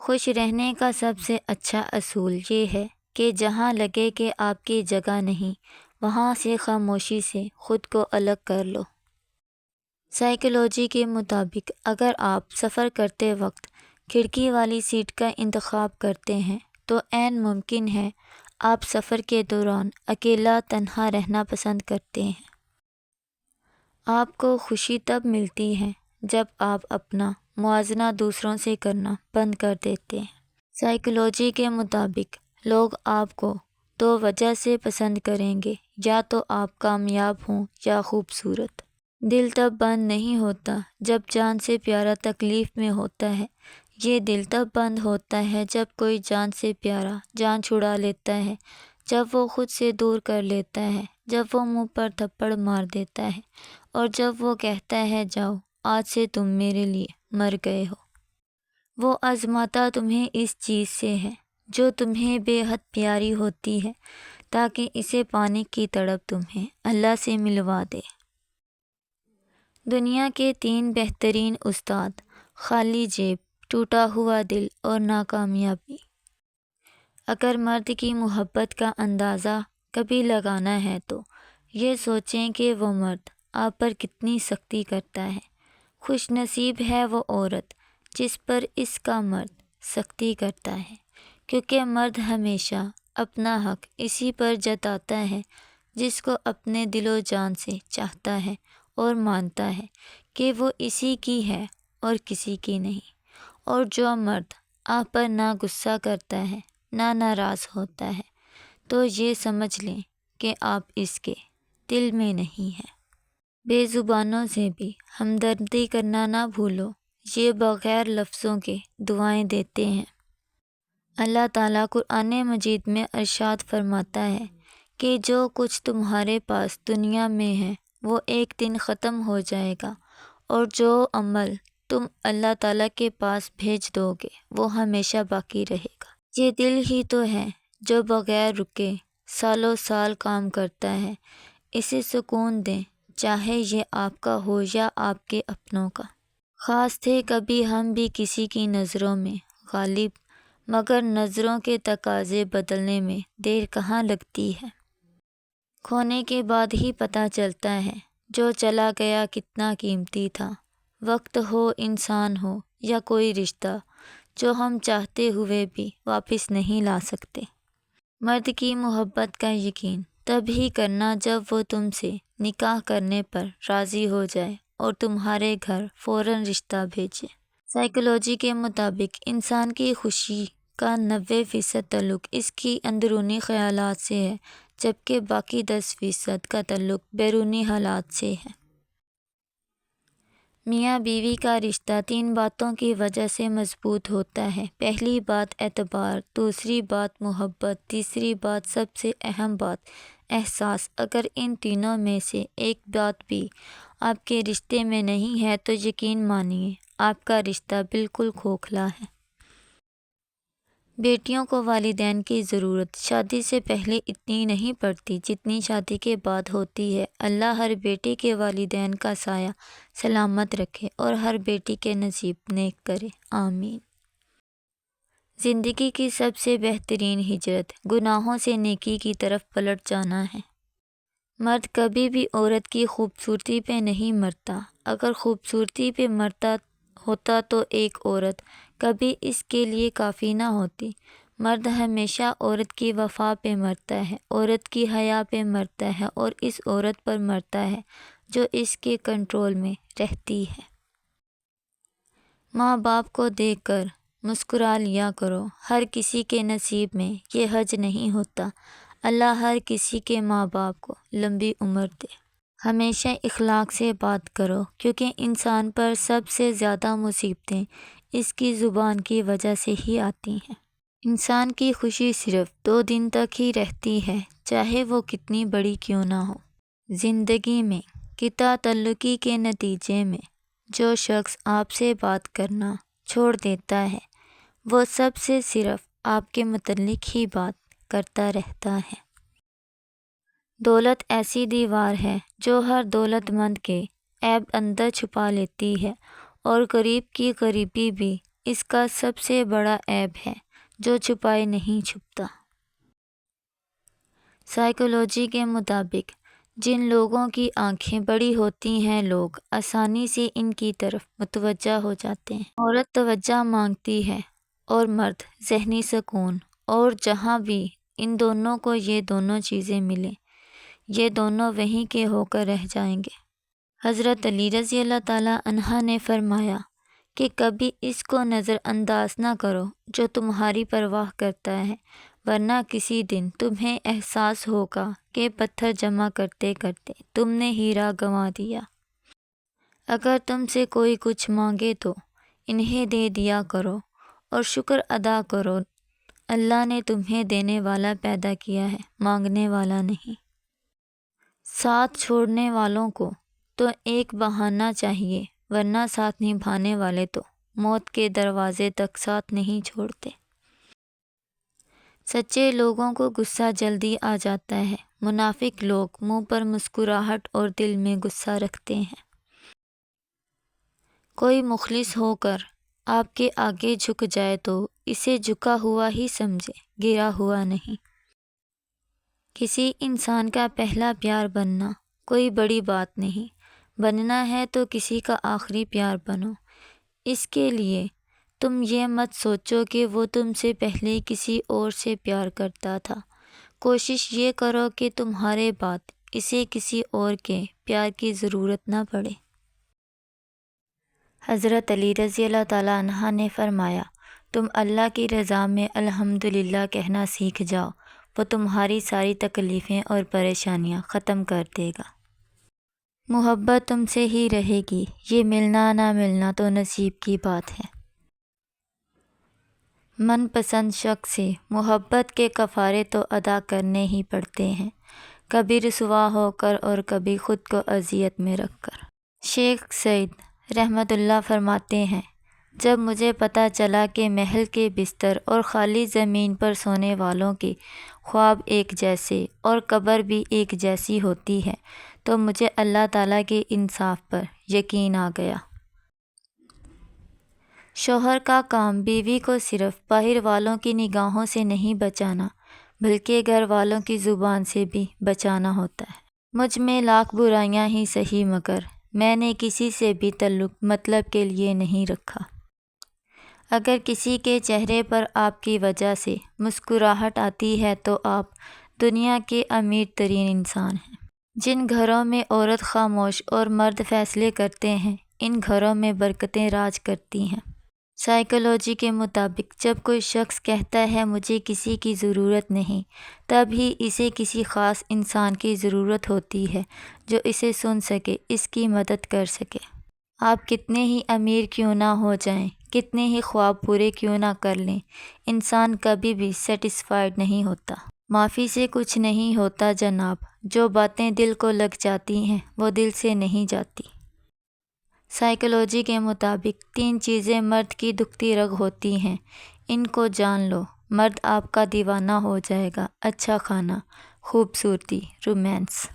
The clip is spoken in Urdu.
خوش رہنے کا سب سے اچھا اصول یہ ہے کہ جہاں لگے کہ آپ کی جگہ نہیں، وہاں سے خاموشی سے خود کو الگ کر لو۔ سائیکالوجی کے مطابق اگر آپ سفر کرتے وقت کھڑکی والی سیٹ کا انتخاب کرتے ہیں تو عین ممکن ہے آپ سفر کے دوران اکیلا تنہا رہنا پسند کرتے ہیں۔ آپ کو خوشی تب ملتی ہے جب آپ اپنا موازنہ دوسروں سے کرنا بند کر دیتے ہیں۔ سائیکالوجی کے مطابق لوگ آپ کو دو وجہ سے پسند کریں گے، یا تو آپ کامیاب ہوں یا خوبصورت۔ دل تب بند نہیں ہوتا جب جان سے پیارا تکلیف میں ہوتا ہے، یہ دل تب بند ہوتا ہے جب کوئی جان سے پیارا جان چھڑا لیتا ہے، جب وہ خود سے دور کر لیتا ہے، جب وہ منہ پر تھپڑ مار دیتا ہے، اور جب وہ کہتا ہے جاؤ، آج سے تم میرے لیے مر گئے ہو۔ وہ آزماتا تمہیں اس چیز سے ہے جو تمہیں بے حد پیاری ہوتی ہے، تاکہ اسے پانے کی تڑپ تمہیں اللہ سے ملوا دے۔ دنیا کے 3 بہترین استاد: خالی جیب، ٹوٹا ہوا دل اور ناکامیابی۔ اگر مرد کی محبت کا اندازہ کبھی لگانا ہے تو یہ سوچیں کہ وہ مرد آپ پر کتنی سختی کرتا ہے۔ خوش نصیب ہے وہ عورت جس پر اس کا مرد سختی کرتا ہے، کیونکہ مرد ہمیشہ اپنا حق اسی پر جتاتا ہے جس کو اپنے دل و جان سے چاہتا ہے اور مانتا ہے کہ وہ اسی کی ہے اور کسی کی نہیں۔ اور جو مرد آپ پر نہ غصہ کرتا ہے نہ ناراض ہوتا ہے تو یہ سمجھ لیں کہ آپ اس کے دل میں نہیں ہیں۔ بے زبانوں سے بھی ہمدردی کرنا نہ بھولو، یہ بغیر لفظوں کے دعائیں دیتے ہیں۔ اللہ تعالیٰ قرآن مجید میں ارشاد فرماتا ہے کہ جو کچھ تمہارے پاس دنیا میں ہے وہ ایک دن ختم ہو جائے گا، اور جو عمل تم اللہ تعالیٰ کے پاس بھیج دو گے وہ ہمیشہ باقی رہے گا۔ یہ دل ہی تو ہے جو بغیر رکے سالوں سال کام کرتا ہے، اسے سکون دیں، چاہے یہ آپ کا ہو یا آپ کے اپنوں کا۔ خاص تھے کبھی ہم بھی کسی کی نظروں میں غالب، مگر نظروں کے تقاضے بدلنے میں دیر کہاں لگتی ہے۔ کھونے کے بعد ہی پتہ چلتا ہے جو چلا گیا کتنا قیمتی تھا، وقت ہو، انسان ہو یا کوئی رشتہ جو ہم چاہتے ہوئے بھی واپس نہیں لا سکتے۔ مرد کی محبت کا یقین تب ہی کرنا جب وہ تم سے نکاح کرنے پر راضی ہو جائے اور تمہارے گھر فوراً رشتہ بھیجے۔ سائیکالوجی کے مطابق انسان کی خوشی کا 90% تعلق اس کی اندرونی خیالات سے ہے، جبکہ باقی 10% کا تعلق بیرونی حالات سے ہے۔ میاں بیوی کا رشتہ 3 باتوں کی وجہ سے مضبوط ہوتا ہے۔ پہلی بات اعتبار، دوسری بات محبت، تیسری بات سب سے اہم بات احساس۔ اگر ان تینوں میں سے ایک بات بھی آپ کے رشتے میں نہیں ہے تو یقین مانیے آپ کا رشتہ بالکل کھوکھلا ہے۔ بیٹیوں کو والدین کی ضرورت شادی سے پہلے اتنی نہیں پڑتی جتنی شادی کے بعد ہوتی ہے۔ اللہ ہر بیٹی کے والدین کا سایہ سلامت رکھے اور ہر بیٹی کے نصیب نیک کرے، آمین۔ زندگی کی سب سے بہترین ہجرت گناہوں سے نیکی کی طرف پلٹ جانا ہے۔ مرد کبھی بھی عورت کی خوبصورتی پہ نہیں مرتا۔ اگر خوبصورتی پہ مرتا ہوتا تو ایک عورت کبھی اس کے لیے کافی نہ ہوتی۔ مرد ہمیشہ عورت کی وفا پہ مرتا ہے، عورت کی حیا پہ مرتا ہے اور اس عورت پر مرتا ہے جو اس کے کنٹرول میں رہتی ہے۔ ماں باپ کو دیکھ کر مسکرا لیا کرو، ہر کسی کے نصیب میں یہ حج نہیں ہوتا۔ اللہ ہر کسی کے ماں باپ کو لمبی عمر دے۔ ہمیشہ اخلاق سے بات کرو، کیونکہ انسان پر سب سے زیادہ مصیبتیں اس کی زبان کی وجہ سے ہی آتی ہیں۔ انسان کی خوشی صرف 2 دن تک ہی رہتی ہے، چاہے وہ کتنی بڑی کیوں نہ ہو۔ زندگی میں قطع تعلقی کے نتیجے میں جو شخص آپ سے بات کرنا چھوڑ دیتا ہے وہ سب سے صرف آپ کے متعلق ہی بات کرتا رہتا ہے۔ دولت ایسی دیوار ہے جو ہر دولت مند کے عیب اندر چھپا لیتی ہے، اور قریب کی قریبی بھی اس کا سب سے بڑا عیب ہے جو چھپائے نہیں چھپتا۔ سائیکولوجی کے مطابق جن لوگوں کی آنکھیں بڑی ہوتی ہیں لوگ آسانی سے ان کی طرف متوجہ ہو جاتے ہیں۔ عورت توجہ مانگتی ہے اور مرد ذہنی سکون، اور جہاں بھی ان دونوں کو یہ دونوں چیزیں ملیں یہ دونوں وہیں کے ہو کر رہ جائیں گے۔ حضرت علی رضی اللہ تعالیٰ عنہ نے فرمایا کہ کبھی اس کو نظر انداز نہ کرو جو تمہاری پرواہ کرتا ہے، ورنہ کسی دن تمہیں احساس ہوگا کہ پتھر جمع کرتے کرتے تم نے ہیرا گنوا دیا۔ اگر تم سے کوئی کچھ مانگے تو انہیں دے دیا کرو اور شکر ادا کرو، اللہ نے تمہیں دینے والا پیدا کیا ہے، مانگنے والا نہیں۔ ساتھ چھوڑنے والوں کو تو ایک بہانہ چاہیے، ورنہ ساتھ نبھانے والے تو موت کے دروازے تک ساتھ نہیں چھوڑتے۔ سچے لوگوں کو غصہ جلدی آ جاتا ہے، منافق لوگ منہ پر مسکراہٹ اور دل میں غصہ رکھتے ہیں۔ کوئی مخلص ہو کر آپ کے آگے جھک جائے تو اسے جھکا ہوا ہی سمجھے، گرا ہوا نہیں۔ کسی انسان کا پہلا پیار بننا کوئی بڑی بات نہیں، بننا ہے تو کسی کا آخری پیار بنو۔ اس کے لیے تم یہ مت سوچو کہ وہ تم سے پہلے کسی اور سے پیار کرتا تھا، کوشش یہ کرو کہ تمہارے بعد اسے کسی اور کے پیار کی ضرورت نہ پڑے۔ حضرت علی رضی اللہ تعالیٰ عنہ نے فرمایا، تم اللہ کی رضا میں الحمدللہ کہنا سیکھ جاؤ، وہ تمہاری ساری تکلیفیں اور پریشانیاں ختم کر دے گا۔ محبت تم سے ہی رہے گی، یہ ملنا نہ ملنا تو نصیب کی بات ہے۔ من پسند شخص سے محبت کے کفارے تو ادا کرنے ہی پڑتے ہیں، کبھی رسوا ہو کر اور کبھی خود کو اذیت میں رکھ کر۔ شیخ سعید رحمۃ اللہ فرماتے ہیں، جب مجھے پتہ چلا کہ محل کے بستر اور خالی زمین پر سونے والوں کے خواب ایک جیسے اور قبر بھی ایک جیسی ہوتی ہے تو مجھے اللہ تعالیٰ کے انصاف پر یقین آ گیا۔ شوہر کا کام بیوی کو صرف باہر والوں کی نگاہوں سے نہیں بچانا بلکہ گھر والوں کی زبان سے بھی بچانا ہوتا ہے۔ مجھ میں لاکھ برائیاں ہی سہی مگر میں نے کسی سے بھی تعلق مطلب کے لیے نہیں رکھا۔ اگر کسی کے چہرے پر آپ کی وجہ سے مسکراہٹ آتی ہے تو آپ دنیا کے امیر ترین انسان ہیں۔ جن گھروں میں عورت خاموش اور مرد فیصلے کرتے ہیں، ان گھروں میں برکتیں راج کرتی ہیں۔ سائیکولوجی کے مطابق جب کوئی شخص کہتا ہے مجھے کسی کی ضرورت نہیں، تب ہی اسے کسی خاص انسان کی ضرورت ہوتی ہے جو اسے سن سکے، اس کی مدد کر سکے۔ آپ کتنے ہی امیر کیوں نہ ہو جائیں، کتنے ہی خواب پورے کیوں نہ کر لیں، انسان کبھی بھی سیٹسفائیڈ نہیں ہوتا۔ معافی سے کچھ نہیں ہوتا جناب، جو باتیں دل کو لگ جاتی ہیں وہ دل سے نہیں جاتی۔ سائیکولوجی کے مطابق 3 چیزیں مرد کی دکھتی رگ ہوتی ہیں، ان کو جان لو، مرد آپ کا دیوانہ ہو جائے گا۔ اچھا کھانا، خوبصورتی، رومانس۔